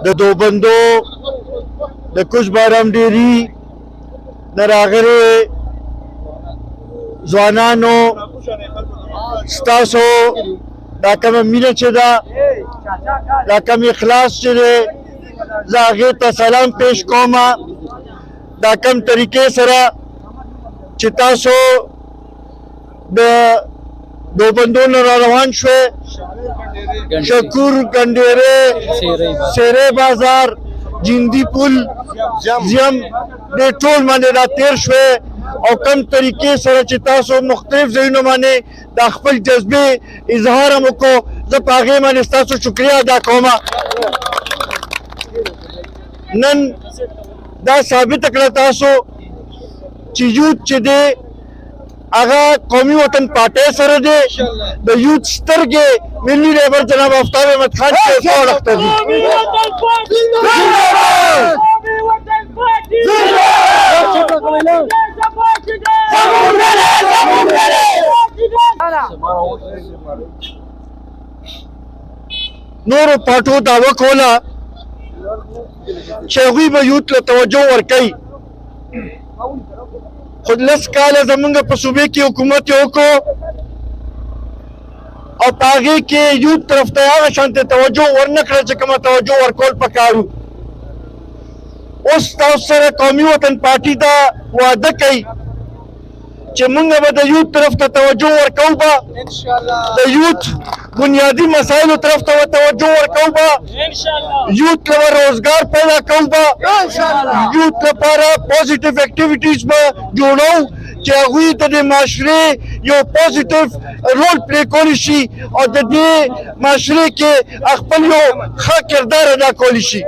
د دوبندو د کوچ بارام ډیری د راغلي ځوانانو ستاسو دا کومه مینه چې ده دا کوم اخلاص چې دی زه هغې ته سلام پیش کوم دا کوم طریقې سره چې تاسو د دوبندو نه را روان شوئ شکور ګنډېرې سیرې بازار جندي پل زیم دې ټول باندې را تېر شوئ او کم طریقې سره چې تاسو مختلف ځایونو باندې د خپل جذبې اظهار هم وکړو زه په هغې باندې ستاسو شکریه ادا کوم نن دا ثابته کړه تاسو چې یوت چې دی هغه قومي وطن پارټۍ سره دی د یوت سترګې ملي رهبر جناب آفتاب احمد خان صاحب په اړخته دي نورو پارټو دعوه کوله چې هغوی به یوت له توجه ورکوي خو لس کاله زمونږ په صوبې کې حکومت یې وکړو او په هغې کې یوت طرف ته هغه شانتې توجه ورنه کړه چې کومه توجه ورکول پکار وو اوس تاسو سره قومي وطن پارټي دا وعده کوي چې موږ به د یوت طرف ته توجه ورکوو به د یوت بنیادي مسایلو طرف ته توجه ورکوو به یوت له روزګار پیدا کوو به یوت لپاره پوزیټیو اکټیویټیز به جوړوو چې هغوی د دې معاشرې یو پوزیټیو رول پلی کولی شي او د دې معاشرې کې خپل یو ښه کردار ادا کولی شي